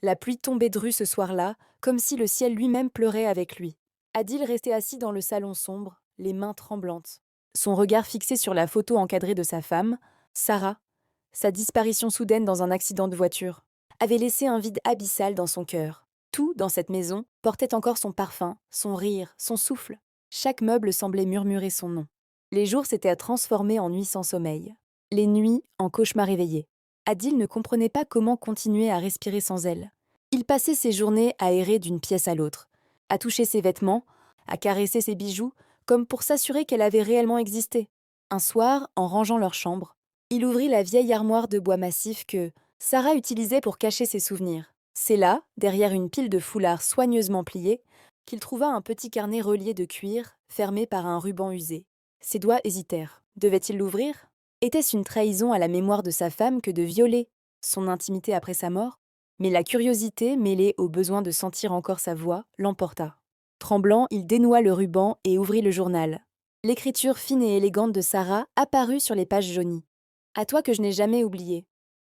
La pluie tombait drue ce soir-là, comme si le ciel lui-même pleurait avec lui. Adil restait assis dans le salon sombre, les mains tremblantes. Son regard fixé sur la photo encadrée de sa femme, Sarah, sa disparition soudaine dans un accident de voiture, avait laissé un vide abyssal dans son cœur. Tout, dans cette maison, portait encore son parfum, son rire, son souffle. Chaque meuble semblait murmurer son nom. Les jours s'étaient transformés en nuits sans sommeil. Les nuits en cauchemars éveillés. Adil ne comprenait pas comment continuer à respirer sans elle. Il passait ses journées à errer d'une pièce à l'autre, à toucher ses vêtements, à caresser ses bijoux, comme pour s'assurer qu'elle avait réellement existé. Un soir, en rangeant leur chambre, il ouvrit la vieille armoire de bois massif que Sarah utilisait pour cacher ses souvenirs. C'est là, derrière une pile de foulards soigneusement pliés, qu'il trouva un petit carnet relié de cuir, fermé par un ruban usé. Ses doigts hésitèrent. Devait-il l'ouvrir? Était-ce une trahison à la mémoire de sa femme que de violer son intimité après sa mort? Mais la curiosité, mêlée au besoin de sentir encore sa voix, l'emporta. Tremblant, il dénoua le ruban et ouvrit le journal. L'écriture fine et élégante de Sarah apparut sur les pages jaunies. À toi que je n'ai jamais oublié.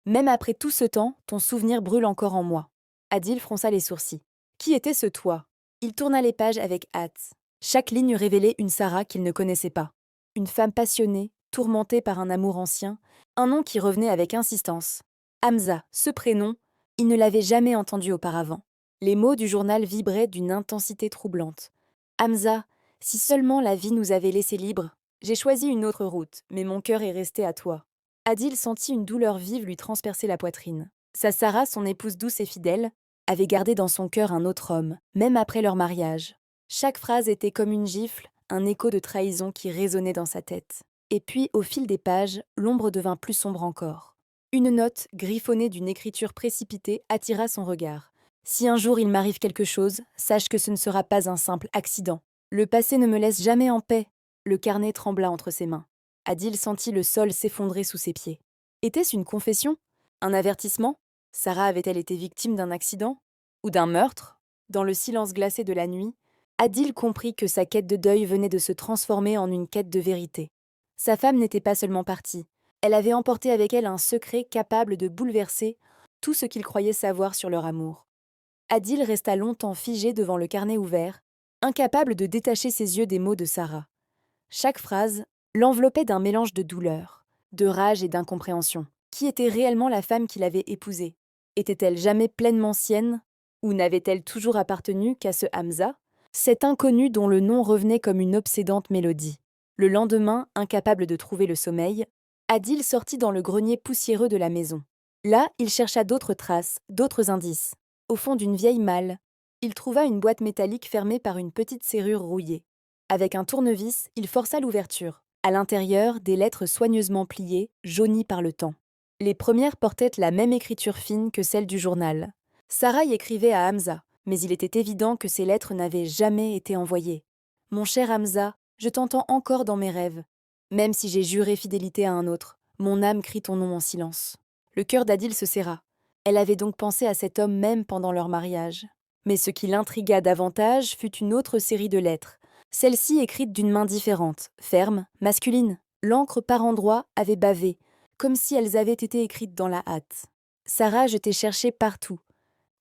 Même après tout ce temps, ton souvenir brûle encore en moi. Adil fronça les sourcils. Qui était ce toi? Il tourna les pages avec hâte. Chaque ligne révélait une Sarah qu'il ne connaissait pas. Une femme passionnée, tourmentée par un amour ancien, un nom qui revenait avec insistance. Hamza, ce prénom, il ne l'avait jamais entendu auparavant. Les mots du journal vibraient d'une intensité troublante. Hamza, si seulement la vie nous avait laissés libres. J'ai choisi une autre route, mais mon cœur est resté à toi. Adil sentit une douleur vive lui transpercer la poitrine. Sa Sarah, son épouse douce et fidèle, avait gardé dans son cœur un autre homme, même après leur mariage. Chaque phrase était comme une gifle, un écho de trahison qui résonnait dans sa tête. Et puis, au fil des pages, l'ombre devint plus sombre encore. Une note, griffonnée d'une écriture précipitée, attira son regard. Si un jour il m'arrive quelque chose, sache que ce ne sera pas un simple accident. Le passé ne me laisse jamais en paix. Le carnet trembla entre ses mains. Adil sentit le sol s'effondrer sous ses pieds. Était-ce une confession? Un avertissement? Sarah avait-elle été victime d'un accident? Ou d'un meurtre? Dans le silence glacé de la nuit, Adil comprit que sa quête de deuil venait de se transformer en une quête de vérité. Sa femme n'était pas seulement partie, elle avait emporté avec elle un secret capable de bouleverser tout ce qu'il croyait savoir sur leur amour. Adil resta longtemps figé devant le carnet ouvert, incapable de détacher ses yeux des mots de Sarah. Chaque phrase l'enveloppait d'un mélange de douleur, de rage et d'incompréhension. Qui était réellement la femme qu'il avait épousée? Était-elle jamais pleinement sienne? Ou n'avait-elle toujours appartenu qu'à ce Hamza, cet inconnu dont le nom revenait comme une obsédante mélodie? Le lendemain, incapable de trouver le sommeil, Adil sortit dans le grenier poussiéreux de la maison. Là, il chercha d'autres traces, d'autres indices. Au fond d'une vieille malle, il trouva une boîte métallique fermée par une petite serrure rouillée. Avec un tournevis, il força l'ouverture. À l'intérieur, des lettres soigneusement pliées, jaunies par le temps. Les premières portaient la même écriture fine que celle du journal. Sarah y écrivait à Hamza, mais il était évident que ces lettres n'avaient jamais été envoyées. Mon cher Hamza, je t'entends encore dans mes rêves. Même si j'ai juré fidélité à un autre, mon âme crie ton nom en silence. Le cœur d'Adil se serra. Elle avait donc pensé à cet homme même pendant leur mariage. Mais ce qui l'intrigua davantage fut une autre série de lettres, celle-ci écrite d'une main différente, ferme, masculine. L'encre par endroits avait bavé, comme si elles avaient été écrites dans la hâte. Sarah, je t'ai cherché partout.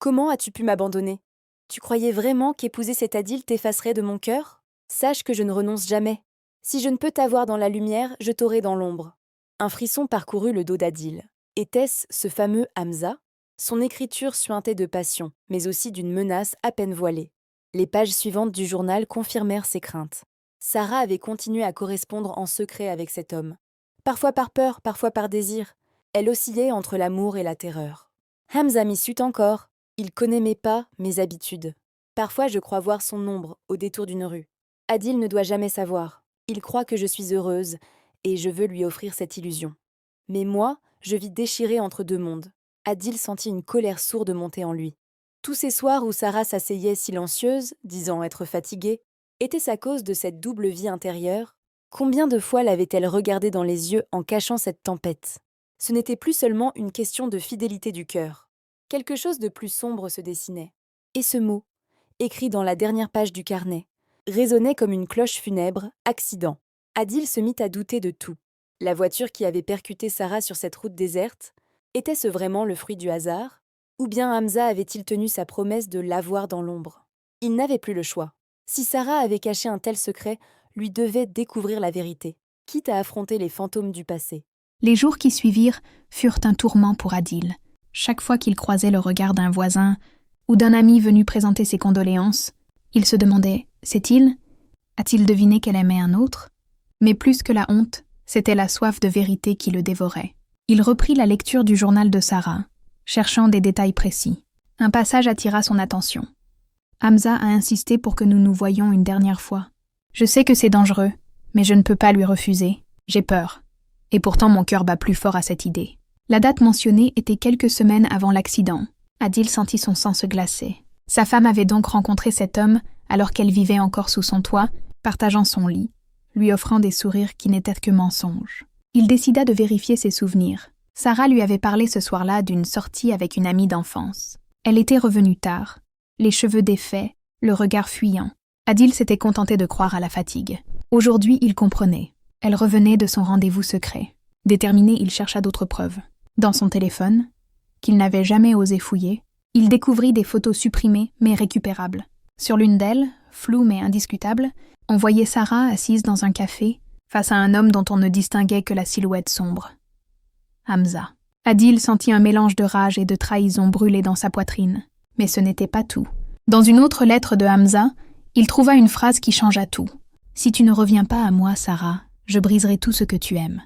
Comment as-tu pu m'abandonner? Tu croyais vraiment qu'épouser cet Adil t'effacerait de mon cœur? Sache que je ne renonce jamais. Si je ne peux t'avoir dans la lumière, je t'aurai dans l'ombre. Un frisson parcourut le dos d'Adil. Était-ce ce fameux Hamza? Son écriture suintait de passion, mais aussi d'une menace à peine voilée. Les pages suivantes du journal confirmèrent ses craintes. Sarah avait continué à correspondre en secret avec cet homme. Parfois par peur, parfois par désir. Elle oscillait entre l'amour et la terreur. Hamza m'y sut encore. Il connaît mes pas, mes habitudes. Parfois je crois voir son ombre au détour d'une rue. Adil ne doit jamais savoir. Il croit que je suis heureuse, et je veux lui offrir cette illusion. Mais moi, je vis déchirée entre deux mondes. Adil sentit une colère sourde monter en lui. Tous ces soirs où Sarah s'asseyait silencieuse, disant être fatiguée, était-ce à cause de cette double vie intérieure? Combien de fois l'avait-elle regardé dans les yeux en cachant cette tempête? Ce n'était plus seulement une question de fidélité du cœur. Quelque chose de plus sombre se dessinait. Et ce mot, écrit dans la dernière page du carnet, résonnait comme une cloche funèbre, accident. Adil se mit à douter de tout. La voiture qui avait percuté Sarah sur cette route déserte, était-ce vraiment le fruit du hasard? Ou bien Hamza avait-il tenu sa promesse de l'avoir dans l'ombre? Il n'avait plus le choix. Si Sarah avait caché un tel secret, lui devait découvrir la vérité, quitte à affronter les fantômes du passé. Les jours qui suivirent furent un tourment pour Adil. Chaque fois qu'il croisait le regard d'un voisin ou d'un ami venu présenter ses condoléances, il se demandait « c'est-il ? A-t-il deviné qu'elle aimait un autre ?» Mais plus que la honte, c'était la soif de vérité qui le dévorait. Il reprit la lecture du journal de Sarah, cherchant des détails précis. Un passage attira son attention. Hamza a insisté pour que nous nous voyions une dernière fois. Je sais que c'est dangereux, mais je ne peux pas lui refuser. J'ai peur. Et pourtant mon cœur bat plus fort à cette idée. La date mentionnée était quelques semaines avant l'accident. Adil sentit son sang se glacer. Sa femme avait donc rencontré cet homme alors qu'elle vivait encore sous son toit, partageant son lit, lui offrant des sourires qui n'étaient que mensonges. Il décida de vérifier ses souvenirs. Sarah lui avait parlé ce soir-là d'une sortie avec une amie d'enfance. Elle était revenue tard, les cheveux défaits, le regard fuyant. Adil s'était contenté de croire à la fatigue. Aujourd'hui, il comprenait. Elle revenait de son rendez-vous secret. Déterminé, il chercha d'autres preuves. Dans son téléphone, qu'il n'avait jamais osé fouiller, il découvrit des photos supprimées mais récupérables. Sur l'une d'elles, floue mais indiscutable, on voyait Sarah assise dans un café, face à un homme dont on ne distinguait que la silhouette sombre. Hamza. Adil sentit un mélange de rage et de trahison brûler dans sa poitrine. Mais ce n'était pas tout. Dans une autre lettre de Hamza, il trouva une phrase qui changea tout. « Si tu ne reviens pas à moi, Sarah, je briserai tout ce que tu aimes.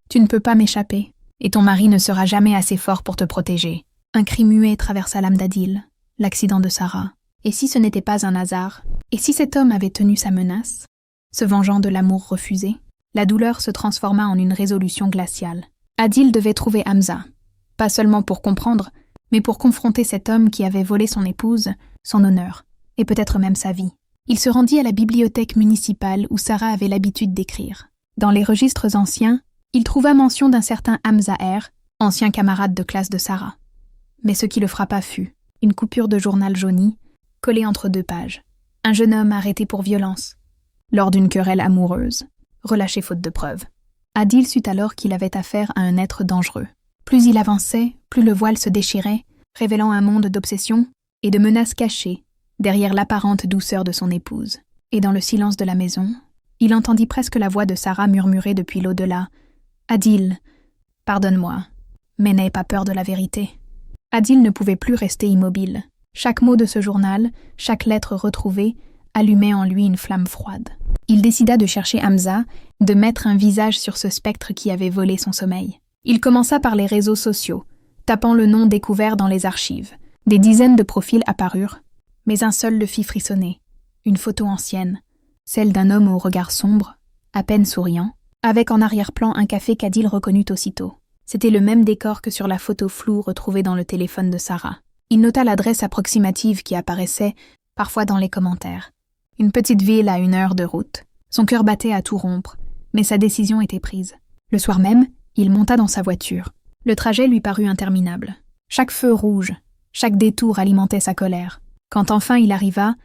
Tu ne peux pas m'échapper, et ton mari ne sera jamais assez fort pour te protéger. » Un cri muet traversa l'âme d'Adil, l'accident de Sarah. Et si ce n'était pas un hasard? Et si cet homme avait tenu sa menace, se vengeant de l'amour refusé? La douleur se transforma en une résolution glaciale. Adil devait trouver Hamza, pas seulement pour comprendre, mais pour confronter cet homme qui avait volé son épouse, son honneur, et peut-être même sa vie. Il se rendit à la bibliothèque municipale où Sarah avait l'habitude d'écrire. Dans les registres anciens, il trouva mention d'un certain Hamza R, ancien camarade de classe de Sarah. Mais ce qui le frappa fut une coupure de journal jauni, collée entre deux pages. Un jeune homme arrêté pour violence, lors d'une querelle amoureuse, relâché faute de preuves. Adil sut alors qu'il avait affaire à un être dangereux. Plus il avançait, plus le voile se déchirait, révélant un monde d'obsession et de menaces cachées derrière l'apparente douceur de son épouse. Et dans le silence de la maison, il entendit presque la voix de Sarah murmurer depuis l'au-delà « Adil, pardonne-moi, mais n'aie pas peur de la vérité. » Adil ne pouvait plus rester immobile. Chaque mot de ce journal, chaque lettre retrouvée, allumait en lui une flamme froide. Il décida de chercher Hamza, de mettre un visage sur ce spectre qui avait volé son sommeil. Il commença par les réseaux sociaux, tapant le nom découvert dans les archives. Des dizaines de profils apparurent, mais un seul le fit frissonner. Une photo ancienne, celle d'un homme au regard sombre, à peine souriant, avec en arrière-plan un café qu'Adil reconnut aussitôt. C'était le même décor que sur la photo floue retrouvée dans le téléphone de Sarah. Il nota l'adresse approximative qui apparaissait parfois dans les commentaires. Une petite ville à 1 heure de route. Son cœur battait à tout rompre, mais sa décision était prise. Le soir même, il monta dans sa voiture. Le trajet lui parut interminable. Chaque feu rouge, chaque détour alimentait sa colère. Quand enfin il arriva,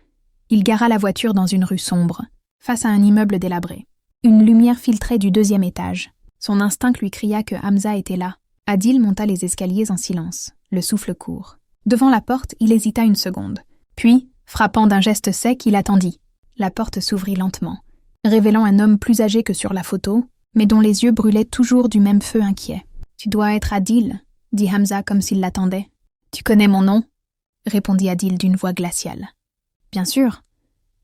il gara la voiture dans une rue sombre, face à un immeuble délabré. Une lumière filtrait du 2e étage. Son instinct lui cria que Hamza était là. Adil monta les escaliers en silence, le souffle court. Devant la porte, il hésita une seconde. Puis, frappant d'un geste sec, il attendit. La porte s'ouvrit lentement, révélant un homme plus âgé que sur la photo, mais dont les yeux brûlaient toujours du même feu inquiet. « Tu dois être Adil », dit Hamza comme s'il l'attendait. « Tu connais mon nom ?» répondit Adil d'une voix glaciale. « Bien sûr.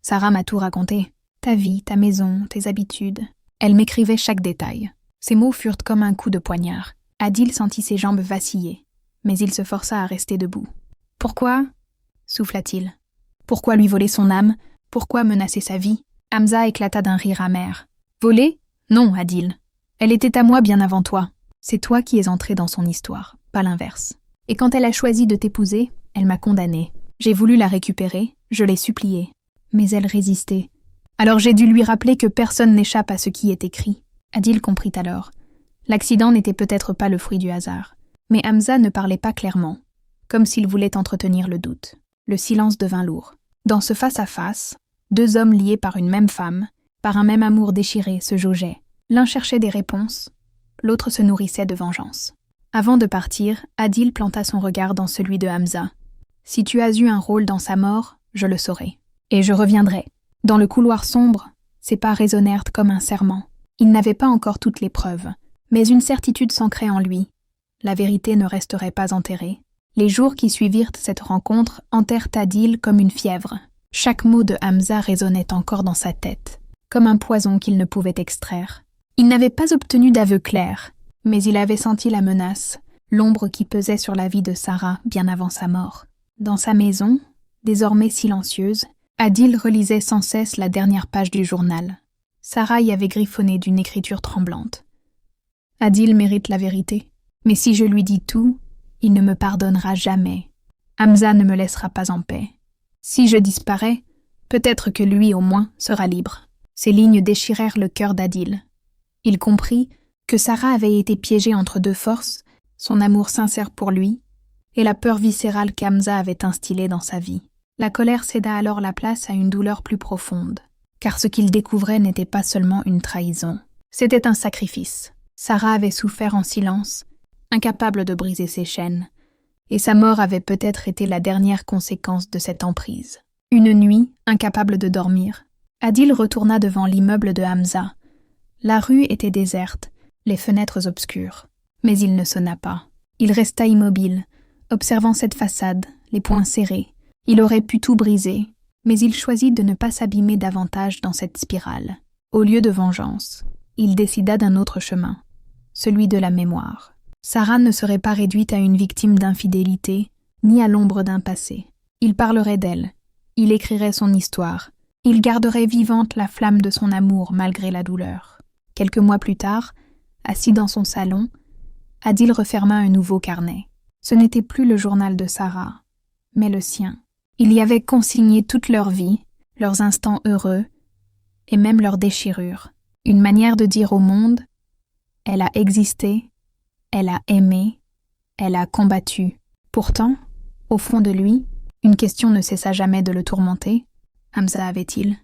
Sarah m'a tout raconté. Ta vie, ta maison, tes habitudes. » Elle m'écrivait chaque détail. Ses mots furent comme un coup de poignard. Adil sentit ses jambes vaciller, mais il se força à rester debout. « Pourquoi ?» souffla-t-il. « Pourquoi lui voler son âme ? Pourquoi menacer sa vie ?» Hamza éclata d'un rire amer. « Voler ? Non, Adil. Elle était à moi bien avant toi. C'est toi qui es entré dans son histoire, pas l'inverse. Et quand elle a choisi de t'épouser, elle m'a condamnée. J'ai voulu la récupérer, je l'ai suppliée. Mais elle résistait. Alors j'ai dû lui rappeler que personne n'échappe à ce qui est écrit. » Adil comprit alors. L'accident n'était peut-être pas le fruit du hasard. Mais Hamza ne parlait pas clairement, comme s'il voulait entretenir le doute. Le silence devint lourd. Dans ce face-à-face, 2 hommes liés par une même femme, par un même amour déchiré, se jaugeaient. L'un cherchait des réponses, l'autre se nourrissait de vengeance. Avant de partir, Adil planta son regard dans celui de Hamza. « Si tu as eu un rôle dans sa mort, je le saurai. Et je reviendrai. » Dans le couloir sombre, ses pas résonnèrent comme un serment. Il n'avait pas encore toutes les preuves, mais une certitude s'ancrait en lui. La vérité ne resterait pas enterrée. Les jours qui suivirent cette rencontre hantèrent Adil comme une fièvre. Chaque mot de Hamza résonnait encore dans sa tête, comme un poison qu'il ne pouvait extraire. Il n'avait pas obtenu d'aveu clair, mais il avait senti la menace, l'ombre qui pesait sur la vie de Sarah bien avant sa mort. Dans sa maison, désormais silencieuse, Adil relisait sans cesse la dernière page du journal. Sarah y avait griffonné d'une écriture tremblante. « Adil mérite la vérité, mais si je lui dis tout, il ne me pardonnera jamais. Hamza ne me laissera pas en paix. Si je disparais, peut-être que lui au moins sera libre. » Ces lignes déchirèrent le cœur d'Adil. Il comprit que Sarah avait été piégée entre deux forces, son amour sincère pour lui et la peur viscérale qu'Hamza avait instillée dans sa vie. La colère céda alors la place à une douleur plus profonde, car ce qu'il découvrait n'était pas seulement une trahison. C'était un sacrifice. Sarah avait souffert en silence, incapable de briser ses chaînes, et sa mort avait peut-être été la dernière conséquence de cette emprise. Une nuit, incapable de dormir, Adil retourna devant l'immeuble de Hamza. La rue était déserte, les fenêtres obscures, mais il ne sonna pas. Il resta immobile, observant cette façade, les poings serrés. Il aurait pu tout briser, mais il choisit de ne pas s'abîmer davantage dans cette spirale. Au lieu de vengeance, il décida d'un autre chemin, celui de la mémoire. Sarah ne serait pas réduite à une victime d'infidélité, ni à l'ombre d'un passé. Il parlerait d'elle, il écrirait son histoire, il garderait vivante la flamme de son amour malgré la douleur. Quelques mois plus tard, assis dans son salon, Adil referma un nouveau carnet. Ce n'était plus le journal de Sarah, mais le sien. Il y avait consigné toute leur vie, leurs instants heureux, et même leurs déchirures. Une manière de dire au monde « Elle a existé, elle a aimé, elle a combattu ». Pourtant, au fond de lui, une question ne cessa jamais de le tourmenter. Hamza avait-il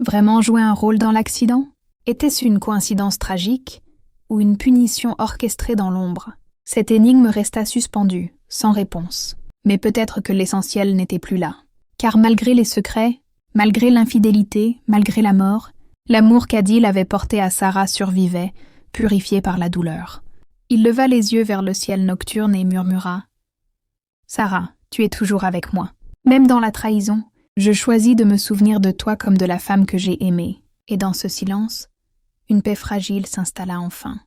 vraiment joué un rôle dans l'accident? Était-ce une coïncidence tragique ou une punition orchestrée dans l'ombre? Cette énigme resta suspendue, sans réponse. Mais peut-être que l'essentiel n'était plus là. Car malgré les secrets, malgré l'infidélité, malgré la mort, l'amour qu'Adil avait porté à Sarah survivait, purifié par la douleur. Il leva les yeux vers le ciel nocturne et murmura « Sarah, tu es toujours avec moi. Même dans la trahison, je choisis de me souvenir de toi comme de la femme que j'ai aimée. » Et dans ce silence, une paix fragile s'installa enfin.